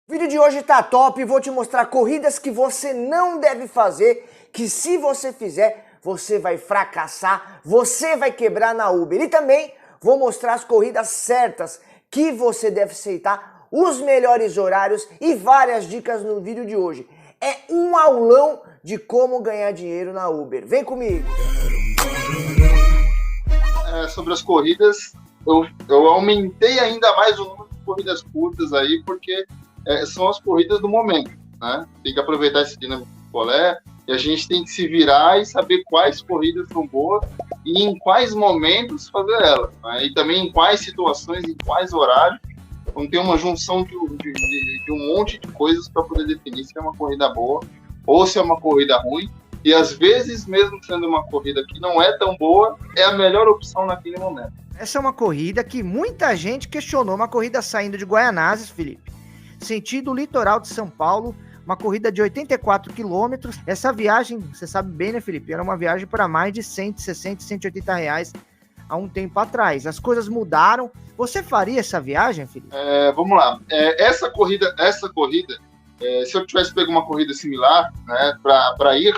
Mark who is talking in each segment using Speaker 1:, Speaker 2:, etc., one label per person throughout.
Speaker 1: O vídeo de hoje tá top, vou te mostrar corridas que você não deve fazer, que se você fizer, você vai fracassar, você vai quebrar na Uber. E também vou mostrar as corridas certas que você deve aceitar, os melhores horários e várias dicas no vídeo de hoje. É um aulão de como ganhar dinheiro na Uber. Vem comigo!
Speaker 2: Sobre as corridas, eu aumentei ainda mais o número de corridas curtas aí, porque são as corridas do momento, né? Tem que aproveitar esse dinâmico do colé, e a gente tem que se virar e saber quais corridas são boas e em quais momentos fazer elas, né? E também em quais situações, em quais horários. Então tem uma junção de um monte de coisas para poder definir se é uma corrida boa ou se é uma corrida ruim. E às vezes, mesmo sendo uma corrida que não é tão boa, é a melhor opção naquele momento.
Speaker 3: Essa é uma corrida que muita gente questionou, uma corrida saindo de Guaianazes, Felipe, sentido litoral de São Paulo, uma corrida de 84 quilômetros. Essa viagem, você sabe bem, né, Felipe, era uma viagem para mais de 160, 180 reais há um tempo atrás. As coisas mudaram. Você faria essa viagem, Felipe?
Speaker 2: Vamos lá. Essa corrida, se eu tivesse pego uma corrida similar, né, para ir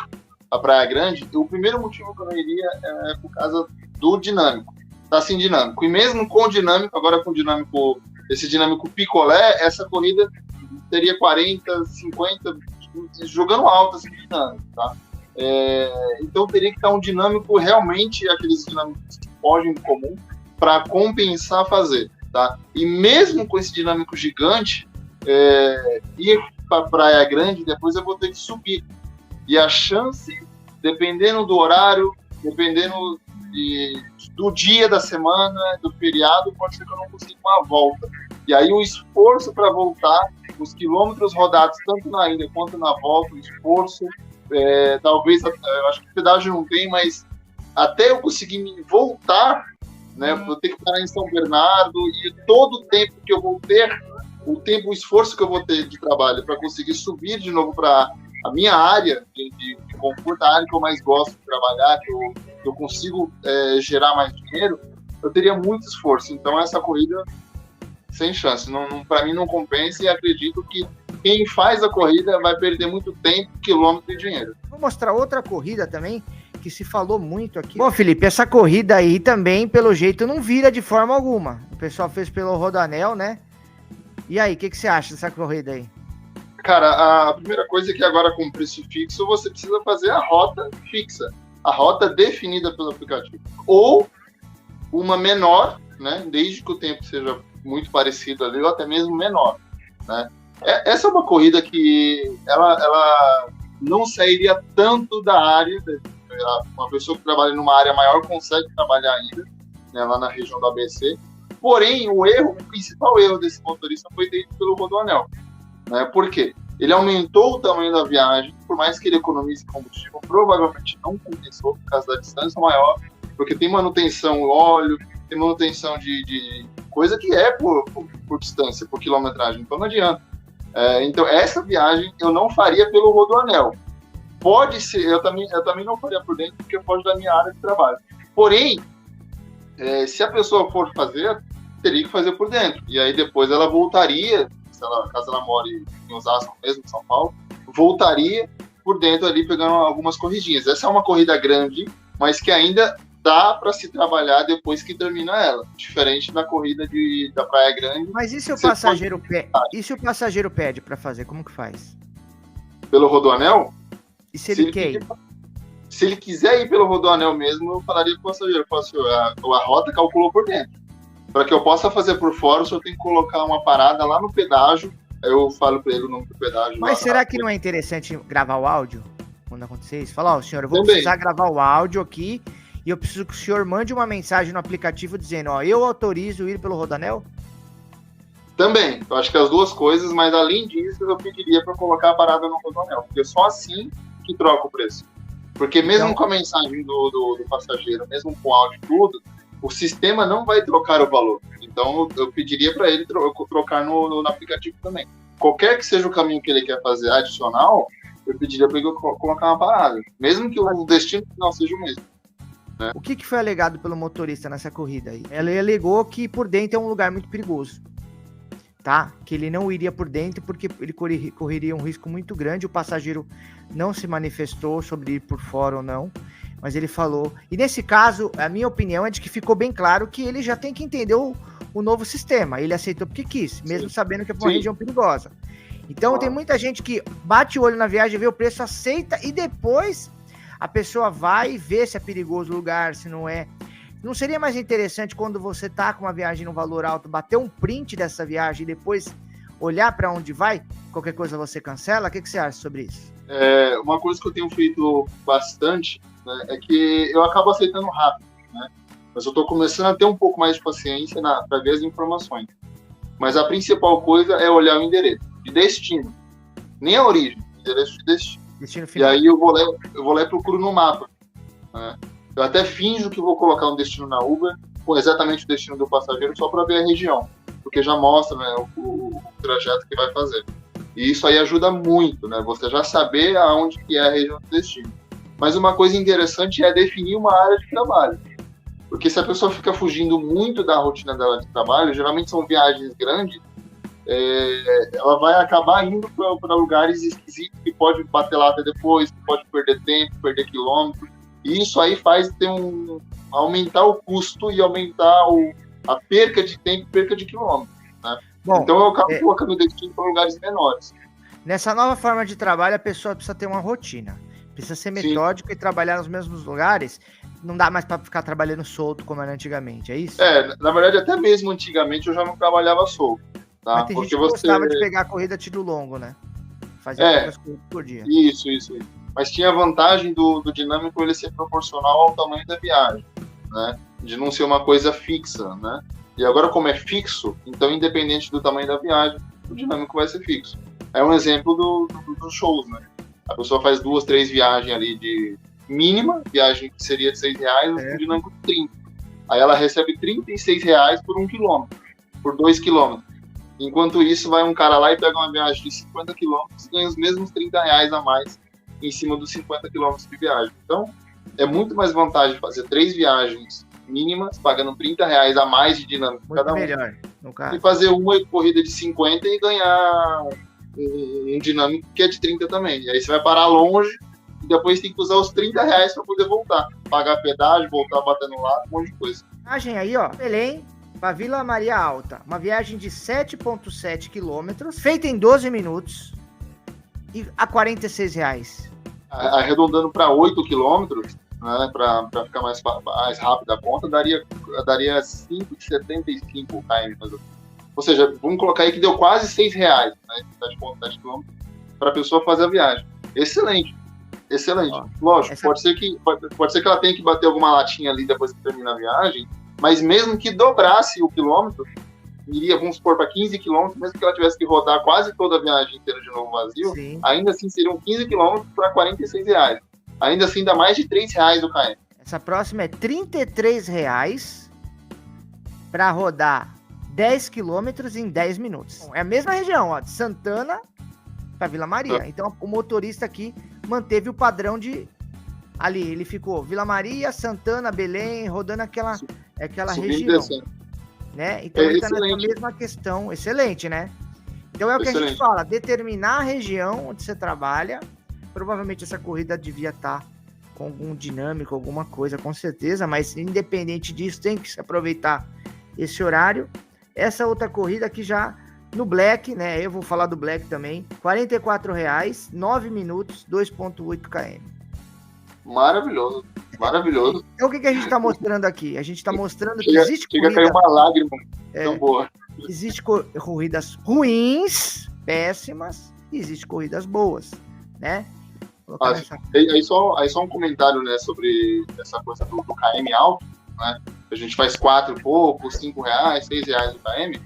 Speaker 2: à Praia Grande, o primeiro motivo que eu não iria é por causa do dinâmico. Tá sem dinâmico. E mesmo com o dinâmico, agora com o dinâmico, esse dinâmico picolé, essa corrida teria 40, 50, jogando alto assim, dinâmico, tá? Então teria que estar um dinâmico realmente, aqueles dinâmicos que fogem do comum, para compensar fazer, tá? E mesmo com esse dinâmico gigante, ir para Praia Grande, depois eu vou ter que subir. E a chance, dependendo do horário, dependendo do dia da semana, do feriado, pode ser que eu não consiga uma volta. E aí o esforço para voltar, os quilômetros rodados, tanto na ida quanto na volta, o esforço, talvez, eu acho que pedágio não tem, mas até eu conseguir me voltar, né, vou ter que parar em São Bernardo, e todo o tempo que eu vou ter, o esforço que eu vou ter de trabalho para conseguir subir de novo para a minha área de conforto, a área que eu mais gosto de trabalhar, que eu consigo gerar mais dinheiro, eu teria muito esforço. Então essa corrida, sem chance, para mim não compensa, e acredito que quem faz a corrida vai perder muito tempo, quilômetro e dinheiro.
Speaker 3: Vou mostrar outra corrida também, que se falou muito aqui. Bom, Felipe, essa corrida aí também, pelo jeito, não vira de forma alguma. O pessoal fez pelo Rodoanel, né? E aí, o que você acha dessa corrida aí?
Speaker 2: Cara, a primeira coisa é que agora com preço fixo, você precisa fazer a rota fixa, a rota definida pelo aplicativo. Ou uma menor, né? Desde que o tempo seja muito parecido ali, ou até mesmo menor, né? Essa é uma corrida que ela não sairia tanto da área. Uma pessoa que trabalha numa área maior consegue trabalhar ainda, né, lá na região do ABC. Porém, o principal erro desse motorista foi feito pelo Rodoanel. Né? Por quê? Ele aumentou o tamanho da viagem, por mais que ele economize combustível, provavelmente não compensou por causa da distância maior, porque tem manutenção óleo, tem manutenção de coisa que é por distância, por quilometragem, então não adianta. Então, essa viagem eu não faria pelo Rodoanel. Pode ser, eu também não faria por dentro, porque pode da minha área de trabalho. Porém, se a pessoa for fazer, teria que fazer por dentro. E aí depois ela voltaria, caso ela more em Osasco mesmo, em São Paulo, voltaria por dentro ali pegando algumas corridinhas. Essa é uma corrida grande, mas que ainda dá para se trabalhar depois que termina ela. Diferente da corrida da Praia Grande.
Speaker 3: Mas e se o passageiro pede para fazer? Como que faz?
Speaker 2: Pelo Rodoanel?
Speaker 3: E se ele quer ir?
Speaker 2: Se ele quiser ir pelo Rodoanel mesmo, eu falaria pro passageiro, a rota calculou por dentro. Para que eu possa fazer por fora, o senhor tem que colocar uma parada lá no pedágio, aí eu falo para ele o nome do pedágio.
Speaker 3: Mas será que não é interessante gravar o áudio quando acontecer isso? Falar, senhor, eu vou precisar gravar o áudio aqui, e eu preciso que o senhor mande uma mensagem no aplicativo dizendo, eu autorizo ir pelo Rodoanel?
Speaker 2: Também, eu acho que as duas coisas, mas além disso, eu pediria para colocar a parada no Rodoanel, porque só assim que troca o preço. Porque mesmo com a mensagem do passageiro, mesmo com o áudio e tudo, o sistema não vai trocar o valor. Então, eu pediria para ele trocar no aplicativo também. Qualquer que seja o caminho que ele quer fazer adicional, eu pediria para ele colocar uma parada. Mesmo que o destino final seja o mesmo. Né?
Speaker 3: O que foi alegado pelo motorista nessa corrida aí? Ele alegou que por dentro é um lugar muito perigoso. tá? Que ele não iria por dentro porque ele correria um risco muito grande. O passageiro não se manifestou sobre ir por fora ou não, mas ele falou. E nesse caso, a minha opinião é de que ficou bem claro que ele já tem que entender o novo sistema. Ele aceitou porque quis, mesmo sabendo que é uma região perigosa. Então tem muita gente que bate o olho na viagem, vê o preço, aceita e depois a pessoa vai ver se é perigoso o lugar, se não é. Não seria mais interessante quando você tá com uma viagem num valor alto, bater um print dessa viagem e depois olhar para onde vai? Qualquer coisa você cancela? O que você acha sobre isso?
Speaker 2: Uma coisa que eu tenho feito bastante, né, é que eu acabo aceitando rápido, né? Mas eu estou começando a ter um pouco mais de paciência para ver as informações. Mas a principal coisa é olhar o endereço de destino, nem a origem, endereço de destino.
Speaker 3: Destino final.
Speaker 2: E aí eu vou lá e procuro no mapa, né? Eu até finjo que vou colocar um destino na Uber, com exatamente o destino do passageiro, só para ver a região, porque já mostra, né, o trajeto que vai fazer. E isso aí ajuda muito, né? Você já saber aonde que é a região do destino. Mas uma coisa interessante é definir uma área de trabalho. Porque se a pessoa fica fugindo muito da rotina dela de trabalho, geralmente são viagens grandes, ela vai acabar indo para lugares esquisitos, que pode bater lata depois, que pode perder tempo, perder quilômetros. E isso aí faz aumentar o custo e aumentar a perca de tempo e perca de quilômetros, né? Bom, então eu acabo colocando o destino para lugares menores.
Speaker 3: Nessa nova forma de trabalho, a pessoa precisa ter uma rotina. Precisa ser metódico. Sim. E trabalhar nos mesmos lugares. Não dá mais para ficar trabalhando solto como era antigamente, é isso?
Speaker 2: Na verdade, até mesmo antigamente eu já não trabalhava solto. Tá?
Speaker 3: Mas tem gente que gostava de pegar a corrida tiro longo, né? Fazer poucas corridas por dia.
Speaker 2: Isso. Mas tinha a vantagem do dinâmico ele ser proporcional ao tamanho da viagem, né? De não ser uma coisa fixa, né? E agora, como é fixo, então, independente do tamanho da viagem, o dinâmico vai ser fixo. É um exemplo dos shows, né? A pessoa faz 2, 3 viagens ali de mínima, viagem que seria de R$6, o dinâmico de 30. Aí ela recebe R$36 por 1 quilômetro, por 2 quilômetros. Enquanto isso, vai um cara lá e pega uma viagem de 50 quilômetros e ganha os mesmos R$30 a mais em cima dos 50 quilômetros de viagem. Então, é muito mais vantagem fazer 3 viagens mínimas, pagando R$30 a mais de dinâmico
Speaker 3: muito
Speaker 2: cada um.
Speaker 3: Melhor, no caso.
Speaker 2: E fazer uma corrida de 50 e ganhar um dinâmico que é de 30 também. E aí você vai parar longe e depois tem que usar os R$30 para poder voltar. Pagar pedágio, voltar batendo lá, um monte de coisa.
Speaker 3: Viagem aí, ó. Belém para Vila Maria Alta. Uma viagem de 7,7 quilômetros, feita em 12 minutos e a R$46.
Speaker 2: Arredondando para 8 quilômetros, né, para ficar mais rápida a conta, daria 5,75 km. Ou seja, vamos colocar aí que deu quase R$6, né, 7,7 km, para a pessoa fazer a viagem. Excelente. Ó, lógico, pode ser que ela tenha que bater alguma latinha ali depois que termina a viagem, mas mesmo que dobrasse o quilômetro, iria, vamos supor, para 15 quilômetros, mesmo que ela tivesse que rodar quase toda a viagem inteira de novo vazio, sim, ainda assim seriam 15 quilômetros para R$46. Ainda assim dá mais de R$3 o KM.
Speaker 3: Essa próxima é R$33 para rodar 10 quilômetros em 10 minutos. É a mesma região, ó, de Santana para Vila Maria. Então o motorista aqui manteve o padrão de... Ali, ele ficou Vila Maria, Santana, Belém, rodando aquela região. Né? Então ele está nessa mesma questão. Excelente, né? Então é o que a gente fala, determinar a região onde você trabalha. Provavelmente essa corrida devia estar com algum dinâmico, alguma coisa, com certeza, mas independente disso, tem que se aproveitar esse horário. Essa outra corrida aqui já no Black, né? Eu vou falar do Black também. R$44, 9 minutos, 2,8 km.
Speaker 2: Maravilhoso.
Speaker 3: Então o que a gente está mostrando aqui? A gente está mostrando que existe
Speaker 2: corrida... Chega a cair uma lágrima tão boa.
Speaker 3: Existe corridas ruins, péssimas, e existe corridas boas, né?
Speaker 2: Aí só um comentário, né, sobre essa coisa do KM alto, né? A gente faz 4 e pouco, R$5, R$6 o KM.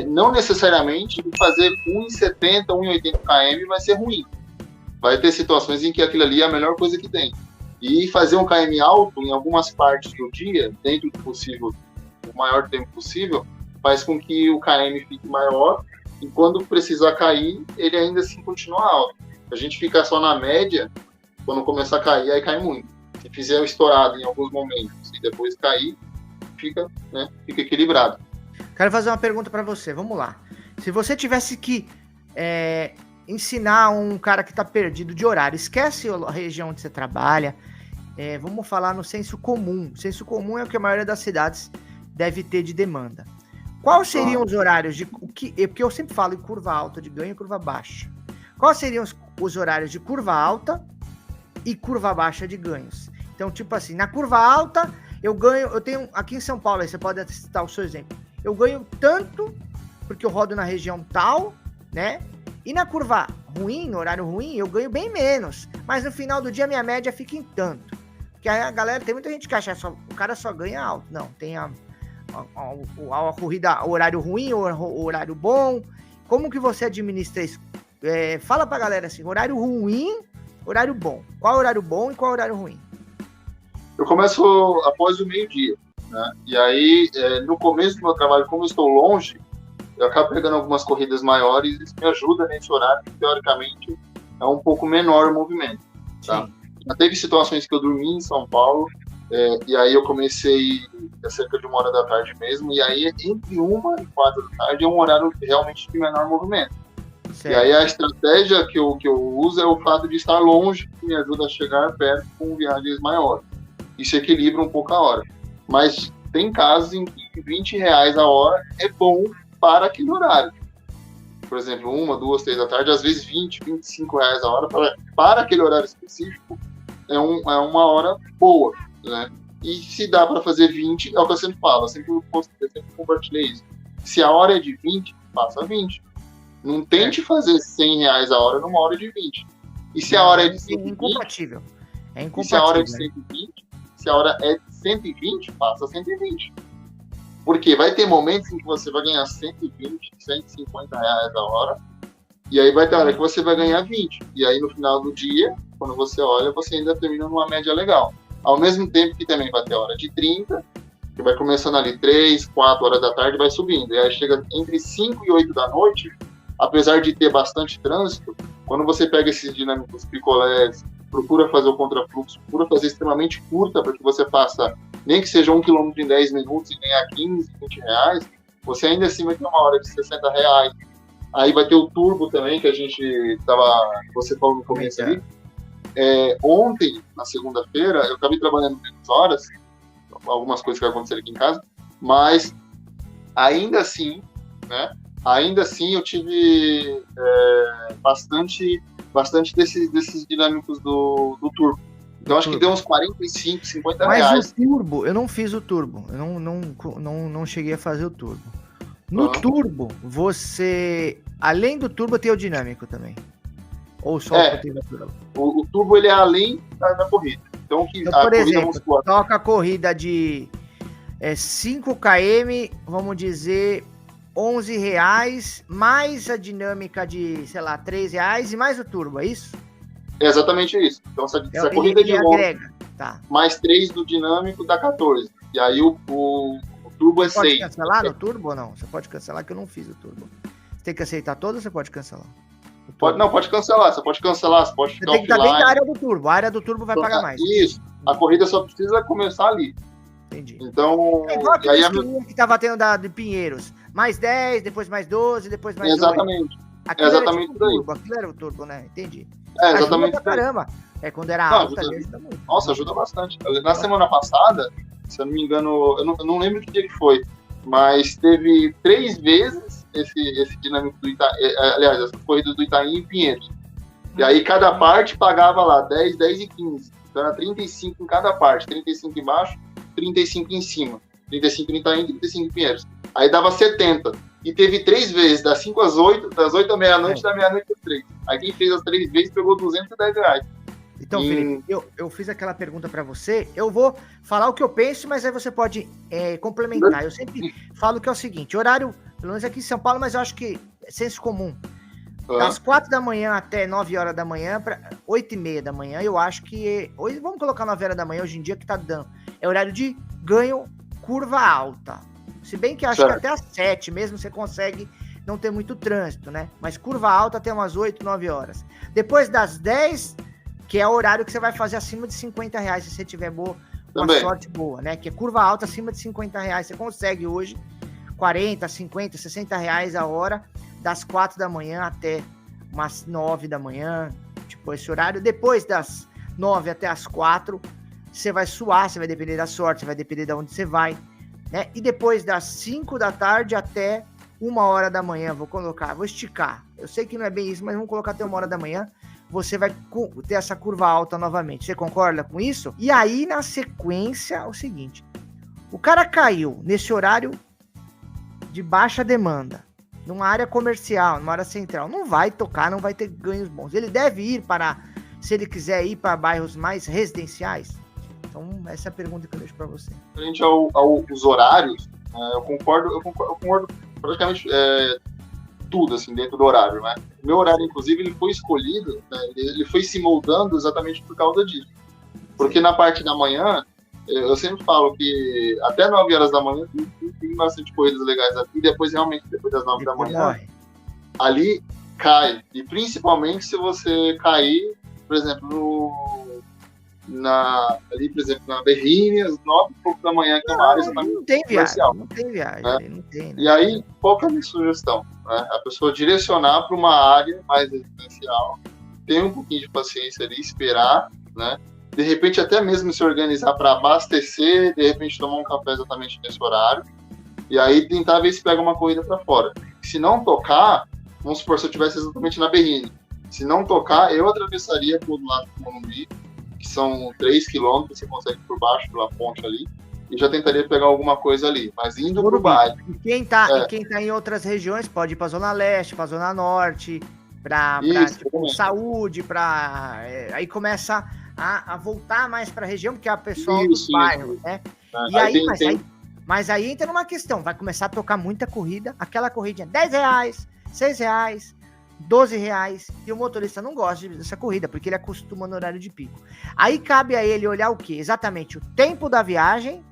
Speaker 2: Não necessariamente fazer 1,70, 1,80 km vai ser ruim. Vai ter situações em que aquilo ali é a melhor coisa que tem. E fazer um KM alto em algumas partes do dia, dentro do possível, o maior tempo possível, faz com que o KM fique maior e quando precisar cair, ele ainda assim continua alto. Se a gente ficar só na média, quando começar a cair, aí cai muito. Se fizer o estourado em alguns momentos e depois cair, fica equilibrado.
Speaker 3: Quero fazer uma pergunta para você, vamos lá. Se você tivesse que ensinar um cara que está perdido de horário, esquece a região onde você trabalha, vamos falar no senso comum. O senso comum é o que a maioria das cidades deve ter de demanda. Quais seriam os horários porque eu sempre falo em curva alta de ganho e curva baixa. Quais seriam os horários de curva alta e curva baixa de ganhos? Então, tipo assim, na curva alta, eu tenho, aqui em São Paulo, aí você pode citar o seu exemplo, eu ganho tanto, porque eu rodo na região tal, né? E na curva ruim, no horário ruim, eu ganho bem menos. Mas no final do dia, minha média fica em tanto. Porque aí a galera, tem muita gente que acha que o cara só ganha alto. Não, tem a corrida, o horário ruim, o horário bom. Como que você administra isso? Fala pra galera assim, horário ruim, horário bom. Qual é o horário bom e qual é o horário ruim?
Speaker 2: Eu começo após o meio-dia, né? E aí, no começo do meu trabalho, como eu estou longe, eu acabo pegando algumas corridas maiores e isso me ajuda nesse horário que, teoricamente, é um pouco menor o movimento, tá? Já teve situações que eu dormi em São Paulo, e aí eu comecei cerca de 1h da tarde mesmo, e aí entre 1 e 4 da tarde é um horário realmente de menor movimento. Certo. E aí a estratégia que eu uso é o fato de estar longe, que me ajuda a chegar perto com viagens maiores. Isso equilibra um pouco a hora. Mas tem casos em que R$20 a hora é bom para aquele horário. Por exemplo, 1, 2, 3 da tarde, às vezes R$20, R$25 a hora para aquele horário específico é uma hora boa, né? E se dá para fazer 20, é o que eu sempre falo, eu sempre compartilhei isso. Se a hora é de 20, faça 20. Não tente fazer R$100 a hora numa hora de 20. E se a hora é de 120...
Speaker 3: É incompatível.
Speaker 2: E se a hora é de 120, se a hora é de 120, faça 120. Porque vai ter momentos em que você vai ganhar 120, R$150 a hora, e aí vai ter hora que você vai ganhar 20. E aí no final do dia, quando você olha, você ainda termina numa média legal. Ao mesmo tempo que também vai ter hora de 30, que vai começando ali 3, 4 horas da tarde e vai subindo. E aí chega entre 5 e 8 da noite, apesar de ter bastante trânsito, quando você pega esses dinâmicos picolés, procura fazer o contrafluxo, procura fazer extremamente curta para que você faça, nem que seja 1 km em 10 minutos e ganhar 15, R$20, você ainda assim vai ter uma hora de R$60. Aí vai ter o turbo também, que você falou no começo ali. Ontem, na segunda-feira, eu acabei trabalhando menos horas, algumas coisas que aconteceram aqui em casa, mas ainda assim, né? Ainda assim eu tive bastante desses dinâmicos do turbo. Então acho que deu uns 45, R$50.
Speaker 3: Mas o turbo, eu não fiz o turbo. Eu não cheguei a fazer o turbo. No turbo, você, além do turbo, tem o dinâmico também. Ou só
Speaker 2: o turbo ele é além da corrida. Então,
Speaker 3: por exemplo, toca a corrida de 5 km, vamos dizer, R$11, mais a dinâmica de, sei lá, R$3 e mais o turbo, é isso?
Speaker 2: É exatamente isso. Então, essa corrida de longe,
Speaker 3: tá,
Speaker 2: mais 3 do dinâmico dá 14. E aí o turbo é 6.
Speaker 3: Você pode cancelar no turbo ou não? Você pode cancelar, que eu não fiz o turbo. Você tem que aceitar todas ou você pode cancelar?
Speaker 2: Pode cancelar. Você pode cancelar, você pode ficar
Speaker 3: offline. Você tem que estar dentro da área do turbo. A área do turbo vai pagar mais.
Speaker 2: Isso. A corrida só precisa começar ali.
Speaker 3: Entendi.
Speaker 2: Então...
Speaker 3: É igual aquele que estava tendo de Pinheiros. Mais 10, depois mais 12, depois mais 8.
Speaker 2: Exatamente.
Speaker 3: Exatamente tipo turbo. Aquilo era o turbo, né? Entendi.
Speaker 2: Exatamente.
Speaker 3: Ajuda pra caramba. Quando era alta, ajuda muito.
Speaker 2: Nossa, ajuda bastante. Na semana passada, se eu não me engano, eu não lembro que dia que foi, mas teve 3 vezes esse dinâmico do Itaim, aliás, essas corridas do Itaim em Pinheiros. E aí cada parte pagava lá 10, 10 e 15. Então era 35 em cada parte, 35 embaixo, 35 em cima. 35 em Itaim, 35 em Pinheiros. Aí dava 70. E teve 3 vezes, das 5 às 8, das 8 à meia-noite, da meia-noite às 3. Aí quem fez as 3 vezes pegou R$210.
Speaker 3: Então, Felipe, eu fiz aquela pergunta para você, eu vou falar o que eu penso, mas aí você pode complementar. Eu sempre falo que é o seguinte, horário, pelo menos aqui em São Paulo, mas eu acho que é senso comum. Das 4 da manhã até 9 horas da manhã, para 8 e meia da manhã, eu acho que... Hoje, vamos colocar 9 horas da manhã, hoje em dia, que tá dando. É horário de ganho curva alta. Se bem que acho que até às 7 mesmo você consegue não ter muito trânsito, né? Mas curva alta até umas 8, 9 horas. Depois das 10, que é o horário que você vai fazer acima de R$50, se você tiver uma sorte boa, né? Que é curva alta acima de R$50. Você consegue hoje R$40, R$50, R$60 a hora das 4 da manhã até umas 9 da manhã, tipo esse horário. Depois das 9 até as 4, você vai suar, você vai depender da sorte, você vai depender de onde você vai, né? E depois das 5 da tarde até 1 hora da manhã, vou esticar. Eu sei que não é bem isso, mas vamos colocar até 1 hora da manhã, você vai ter essa curva alta novamente. Você concorda com isso? E aí, na sequência, é o seguinte, o cara caiu nesse horário de baixa demanda, numa área comercial, numa área central, não vai tocar, não vai ter ganhos bons. Ele deve ir se ele quiser ir para bairros mais residenciais? Então, essa é a pergunta que eu deixo para você.
Speaker 2: Frente aos horários, eu concordo praticamente tudo, assim, dentro do horário, né? O meu horário, inclusive, ele foi escolhido, né? Ele foi se moldando exatamente por causa disso. Porque na parte da manhã, eu sempre falo que até 9 horas da manhã tem bastante corridas legais aqui, e depois, realmente, depois das 9 da manhã, ali cai. E principalmente se você cair, por exemplo, ali, por exemplo, na Berrini, às 9 e pouco da manhã, que é uma área exatamente comercial.
Speaker 3: Não tem viagem,
Speaker 2: né?
Speaker 3: Não tem, né?
Speaker 2: E aí, qual que é a minha sugestão? Né? A pessoa direcionar para uma área mais residencial, ter um pouquinho de paciência ali, esperar, né? De repente até mesmo se organizar para abastecer, de repente tomar um café exatamente nesse horário, e aí tentar ver se pega uma corrida para fora. Se não tocar, vamos supor, se eu estivesse exatamente na Berrini, se não tocar, eu atravessaria por lado do Morumbi, que são 3 quilômetros, você consegue por baixo, pela ponte ali, e já tentaria pegar alguma coisa ali, mas indo pro bairro.
Speaker 3: E quem tá em outras regiões pode ir pra Zona Leste, pra Zona Norte, pra tipo, saúde, aí começa a voltar mais pra região, porque é a pessoa dos bairros, né? Mas aí entra numa questão, vai começar a tocar muita corrida, aquela corridinha, R$10, R$6, R$12, e o motorista não gosta dessa corrida, porque ele acostuma no horário de pico. Aí cabe a ele olhar o quê? Exatamente o tempo da viagem,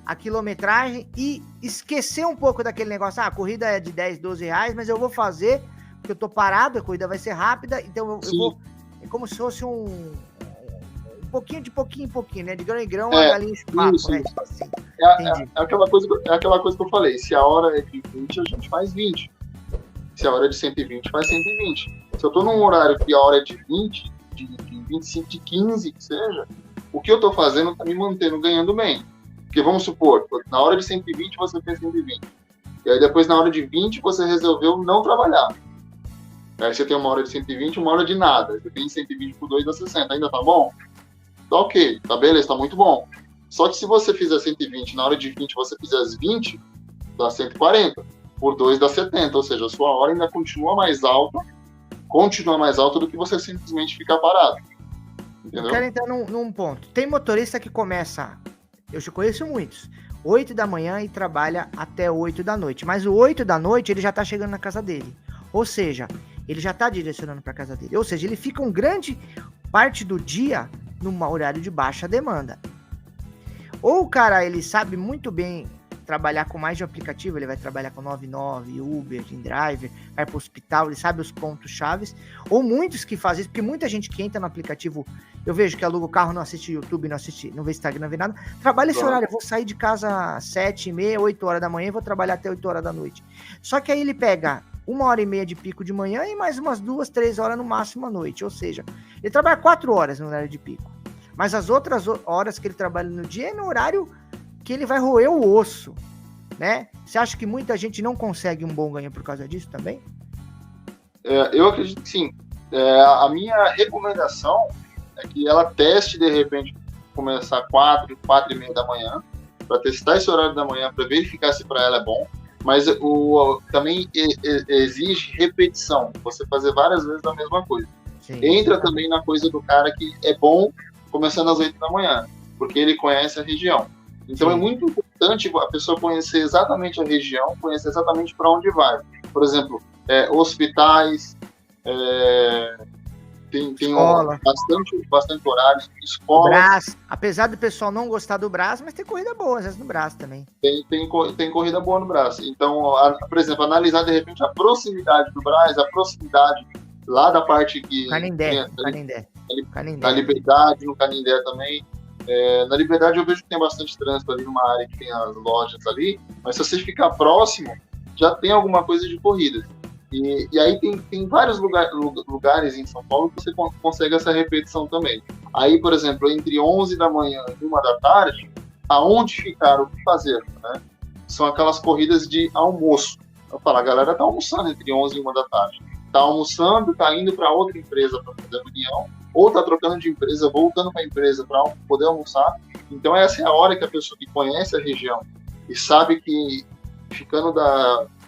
Speaker 3: a quilometragem, e esquecer um pouco daquele negócio, a corrida é de R$10, R$12, mas eu vou fazer, porque eu tô parado, a corrida vai ser rápida, então eu vou, é como se fosse um pouquinho de pouquinho em pouquinho, né? De grão em grão, a galinha de papo, né? Tipo assim.
Speaker 2: É aquela coisa que eu falei, se a hora é de 20, a gente faz 20. Se a hora é de 120, faz 120. Se eu tô num horário que a hora é de 20, de 25, de 15, que seja, o que eu tô fazendo tá me mantendo ganhando bem. Porque vamos supor, na hora de 120 você fez 120. E aí depois na hora de 20 você resolveu não trabalhar. Aí você tem uma hora de 120, uma hora de nada. Você tem 120 por 2 dá 60. Ainda tá bom? Tá ok, tá beleza, tá muito bom. Só que se você fizer 120, na hora de 20 você fizer as 20, dá 140. Por 2 dá 70, ou seja, a sua hora ainda continua mais alta do que você simplesmente ficar parado. Entendeu?
Speaker 3: Eu quero entrar num ponto. Tem motorista que começa, eu já conheço muitos, 8 da manhã e trabalha até 8 da noite. Mas o 8 da noite ele já tá chegando na casa dele. Ou seja, ele já tá direcionando para casa dele. Ou seja, ele fica grande parte do dia num horário de baixa demanda. Ou o cara, ele sabe muito bem trabalhar com mais de um aplicativo, ele vai trabalhar com 99, Uber, InDriver, vai para o hospital, ele sabe os pontos chaves, ou muitos que fazem isso, porque muita gente que entra no aplicativo, eu vejo que aluga o carro, não assiste YouTube, não vê Instagram, não vê nada, trabalha esse horário, eu vou sair de casa às 7h30, 8 horas da manhã, e vou trabalhar até 8 horas da noite. Só que aí ele pega 1h30 de pico de manhã e mais umas 2, 3 horas no máximo à noite, ou seja, ele trabalha 4 horas no horário de pico, mas as outras horas que ele trabalha no dia é no horário que ele vai roer o osso, né? Você acha que muita gente não consegue um bom ganho por causa disso também?
Speaker 2: Eu acredito que sim. A minha recomendação é que ela teste, de repente, começar 4h30 da manhã, para testar esse horário da manhã, para verificar se para ela é bom, mas também exige repetição, você fazer várias vezes a mesma coisa. Sim. Entra também na coisa do cara que é bom começando às 8 da manhã, porque ele conhece a região. Então é muito importante a pessoa conhecer exatamente a região, conhecer exatamente para onde vai. Por exemplo, hospitais, tem bastante horários, escola.
Speaker 3: Brás, apesar do pessoal não gostar do Brás, mas tem corrida boa, às vezes no Brás também.
Speaker 2: Tem corrida boa no Brás. Então, por exemplo, analisar de repente a proximidade do Brás, a proximidade lá da parte que...
Speaker 3: Canindé.
Speaker 2: Na Liberdade, no Canindé também. Na Liberdade eu vejo que tem bastante trânsito ali numa área que tem as lojas ali, mas se você ficar próximo, já tem alguma coisa de corrida. E aí tem vários lugares em São Paulo que você consegue essa repetição também. Aí, por exemplo, entre 11 da manhã e 1 da tarde, aonde ficar, o que fazer, né? São aquelas corridas de almoço. Eu falo, a galera tá almoçando entre 11 e 1 da tarde. Tá almoçando, tá indo para outra empresa para fazer reunião, ou tá trocando de empresa, voltando para a empresa para poder almoçar. Então essa é a hora que a pessoa que conhece a região e sabe que ficando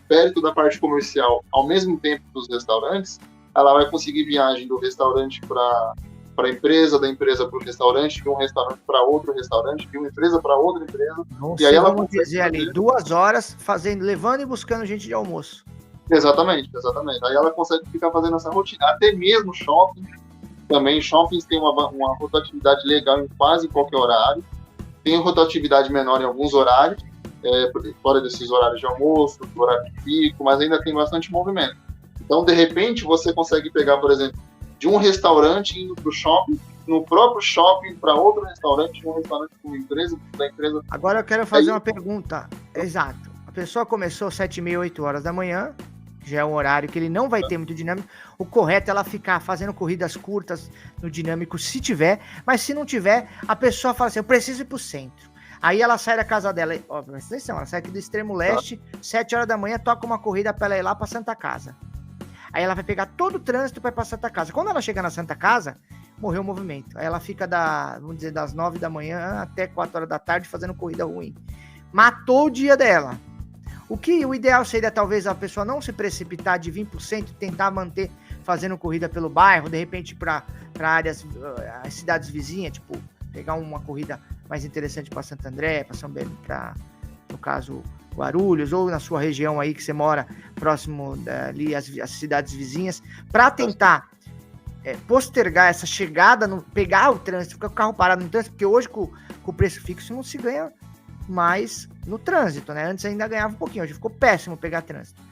Speaker 2: perto da parte comercial, ao mesmo tempo dos restaurantes, ela vai conseguir viagem do restaurante para a empresa, da empresa para o restaurante, de um restaurante para outro restaurante, de uma empresa para outra empresa.
Speaker 3: Não
Speaker 2: e aí ela
Speaker 3: vamos dizer ali 2 horas levando e buscando gente de almoço.
Speaker 2: Exatamente. Aí ela consegue ficar fazendo essa rotina. Até mesmo shopping, também shoppings tem uma rotatividade legal em quase qualquer horário. Tem rotatividade menor em alguns horários, fora desses horários de almoço, horário de pico, mas ainda tem bastante movimento. Então, de repente, você consegue pegar, por exemplo, de um restaurante indo para o shopping, no próprio shopping para outro restaurante, de um restaurante com uma empresa, da empresa.
Speaker 3: Agora eu quero fazer uma pergunta. Exato. A pessoa começou 7h30, 8 horas da manhã, já é um horário que ele não vai ter muito dinâmico. O correto é ela ficar fazendo corridas curtas no dinâmico, se tiver, mas se não tiver, a pessoa fala assim, eu preciso ir pro centro. Aí ela sai da casa dela, ó, presta atenção, ela sai aqui do extremo leste, 7 horas da manhã, toca uma corrida pra ela ir lá pra Santa Casa. Aí ela vai pegar todo o trânsito pra ir pra Santa Casa. Quando ela chega na Santa Casa, morreu o movimento. Aí ela fica vamos dizer, das 9 da manhã até 4 horas da tarde fazendo corrida ruim. Matou o dia dela. O ideal seria talvez a pessoa não se precipitar de 20% e tentar manter fazendo corrida pelo bairro, de repente para áreas, as cidades vizinhas, tipo, pegar uma corrida mais interessante para Santo André, para São Bento, para, no caso, Guarulhos, ou na sua região aí que você mora, próximo ali as cidades vizinhas, para tentar postergar essa chegada, pegar o trânsito, ficar com o carro parado no trânsito, porque hoje com o preço fixo não se ganha mais no trânsito, né? Antes ainda ganhava um pouquinho, hoje ficou péssimo pegar trânsito.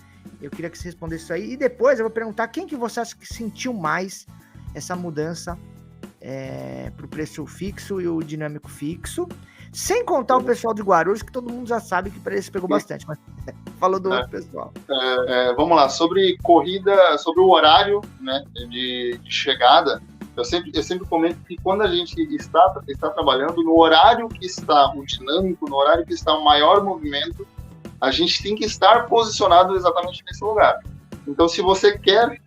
Speaker 3: Eu queria que você respondesse isso aí, e depois eu vou perguntar quem que você acha que sentiu mais essa mudança para o preço fixo e o dinâmico fixo, sem contar o pessoal de Guarulhos, que todo mundo já sabe que para eles pegou bastante, mas falou do outro pessoal.
Speaker 2: Vamos lá, sobre corrida, sobre o horário, né, de chegada, eu sempre comento que quando a gente está trabalhando no horário que está o dinâmico, no horário que está o maior movimento, a gente tem que estar posicionado exatamente nesse lugar. Então, se você quer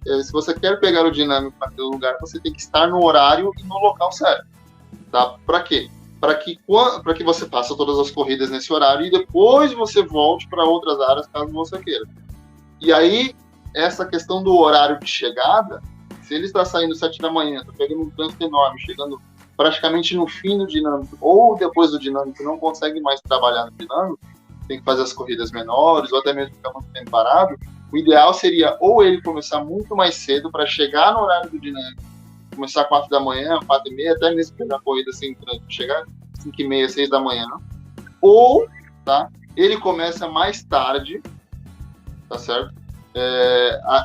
Speaker 2: pegar o dinâmico naquele lugar, você tem que estar no horário e no local certo. Tá? Para quê? Para que você faça todas as corridas nesse horário e depois você volte para outras áreas, caso você queira. E aí, essa questão do horário de chegada, se ele está saindo 7 da manhã, está pegando um trânsito enorme, chegando praticamente no fim do dinâmico, ou depois do dinâmico, não consegue mais trabalhar no dinâmico, tem que fazer as corridas menores, ou até mesmo ficar muito tempo parado, o ideal seria ou ele começar muito mais cedo para chegar no horário do dinâmico, começar às 4 da manhã, 4h30, até mesmo pegar a corrida sem trânsito, chegar às 5h30, 6 da manhã, ou, tá, ele começa mais tarde, tá certo?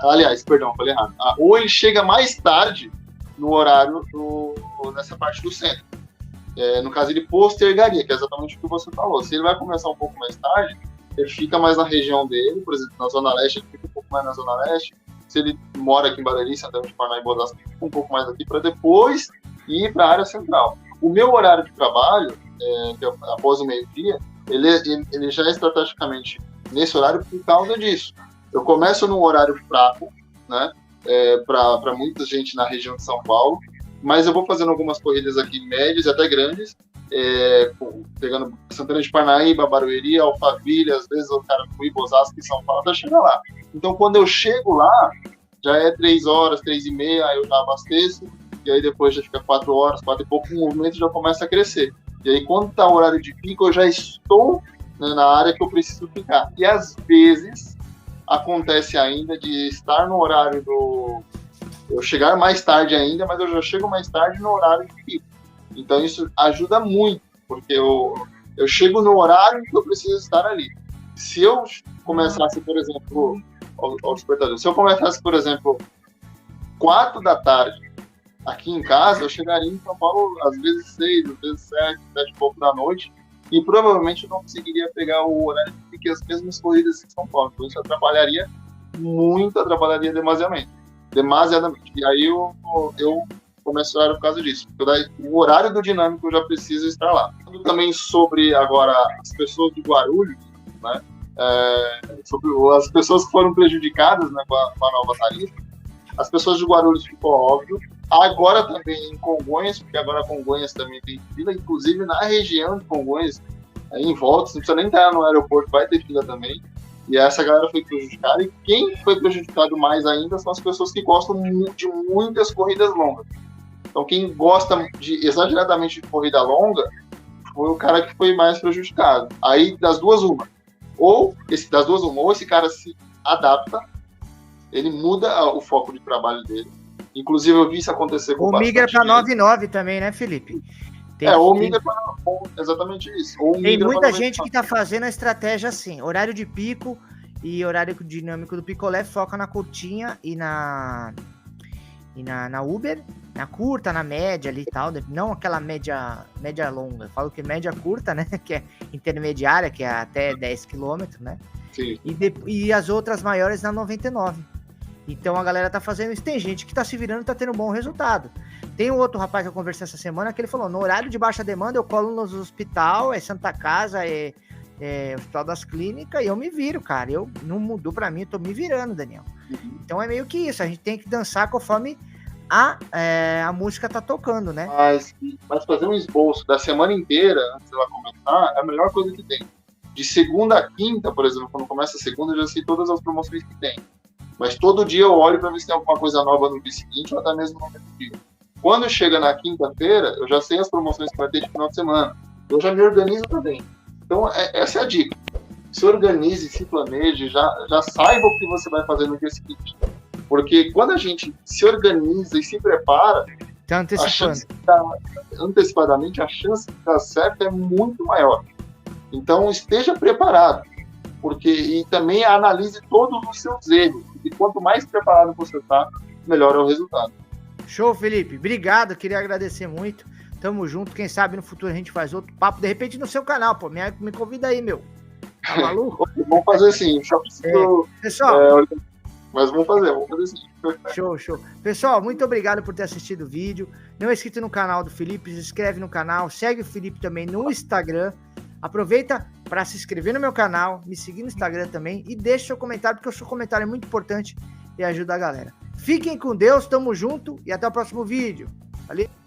Speaker 2: Aliás, perdão, falei errado. Ou ele chega mais tarde no horário nessa parte do centro. No caso, ele postergaria, que é exatamente o que você falou. Se ele vai começar um pouco mais tarde, ele fica mais na região dele, por exemplo, na Zona Leste, ele fica um pouco mais na Zona Leste. Se ele mora aqui em Barueri, Santana de Parnaíba e Osasco, ele fica um pouco mais aqui para depois ir para a área central. O meu horário de trabalho, que é após o meio-dia, ele já é estrategicamente nesse horário por causa disso. Eu começo num horário fraco, né, para muita gente na região de São Paulo, mas eu vou fazendo algumas corridas aqui médias e até grandes, pegando Santana de Parnaíba, Barueri, Alphaville, às vezes o cara fui Osasco e São Paulo, até chegar lá. Então, quando eu chego lá, já é 3 horas, 3h30, aí eu já abasteço, e aí depois já fica 4 horas, 4 e pouco, o movimento já começa a crescer. E aí, quando está o horário de pico, eu já estou, né, na área que eu preciso ficar. E às vezes acontece ainda de estar no horário eu chegar mais tarde ainda, mas eu já chego mais tarde no horário de pico. Então isso ajuda muito, porque eu chego no horário que eu preciso estar ali. Se eu começasse, por exemplo, ao despertador, se eu começasse, por exemplo, 4 da tarde aqui em casa, eu chegaria em São Paulo às vezes 6, às vezes 7 e pouco da noite, e provavelmente eu não conseguiria pegar o horário de pico e as mesmas corridas em São Paulo. Então isso atrapalharia muita, trabalharia demasiadamente. E aí eu começo o horário por causa disso. Porque daí, o horário do dinâmico eu já preciso estar lá. Também sobre agora as pessoas de Guarulhos, né? Sobre as pessoas que foram prejudicadas, né, com a nova tarifa. As pessoas de Guarulhos ficou óbvio. Agora também em Congonhas, porque agora Congonhas também tem fila, inclusive na região de Congonhas, em volta, você não precisa nem estar no aeroporto, vai ter fila também. E essa galera foi prejudicada. E quem foi prejudicado mais ainda são as pessoas que gostam de muitas corridas longas. Então quem gosta exageradamente de corrida longa foi o cara que foi mais prejudicado. Aí das duas uma. Ou esse cara se adapta, ele muda o foco de trabalho dele. Inclusive eu vi isso acontecer com
Speaker 3: bastante. Ou migra para 9,9 também, né, Felipe?
Speaker 2: Ou migra para... Exatamente isso.
Speaker 3: Tem muita gente que está fazendo a estratégia assim, horário de pico e horário dinâmico do picolé, foca na curtinha e na Uber, na curta, na média ali e tal, não aquela média longa, eu falo que média curta, né, que é intermediária, que é até 10 km, né,
Speaker 2: sim.
Speaker 3: E as outras maiores na 99. Então a galera tá fazendo isso, tem gente que tá se virando e tá tendo um bom resultado. Tem um outro rapaz que eu conversei essa semana que ele falou, no horário de baixa demanda eu colo nos hospital, Santa Casa, Hospital das Clínicas, e eu me viro, cara, não mudou pra mim, eu tô me virando, Daniel. Então é meio que isso, a gente tem que dançar conforme a música tá tocando, né?
Speaker 2: Mas fazer um esboço da semana inteira, antes dela começar, é a melhor coisa que tem. De segunda a quinta, por exemplo, quando começa a segunda, eu já sei todas as promoções que tem. Mas todo dia eu olho para ver se tem alguma coisa nova no dia seguinte ou até mesmo no mesmo dia. Quando chega na quinta-feira, eu já sei as promoções que vai ter de final de semana. Eu já me organizo também. Então, essa é a dica. Se organize, se planeje, já saiba o que você vai fazer no dia seguinte. Porque quando a gente se organiza e se prepara, antecipadamente, a chance de dar certo é muito maior. Então, esteja preparado. E também analise todos os seus erros. E quanto mais preparado você está, melhor é o resultado.
Speaker 3: Show, Felipe. Obrigado, queria agradecer muito. Tamo junto. Quem sabe no futuro a gente faz outro papo, de repente no seu canal, pô. Me convida aí, meu. Tá maluco?
Speaker 2: Vamos fazer sim. Só preciso...
Speaker 3: Pessoal...
Speaker 2: Mas vamos fazer sim.
Speaker 3: Show. Pessoal, muito obrigado por ter assistido o vídeo. Não é inscrito no canal do Felipe, se inscreve no canal. Segue o Felipe também no Instagram. Aproveita para se inscrever no meu canal, me seguir no Instagram também e deixe seu comentário, porque o seu comentário é muito importante e ajuda a galera. Fiquem com Deus, tamo junto e até o próximo vídeo. Valeu!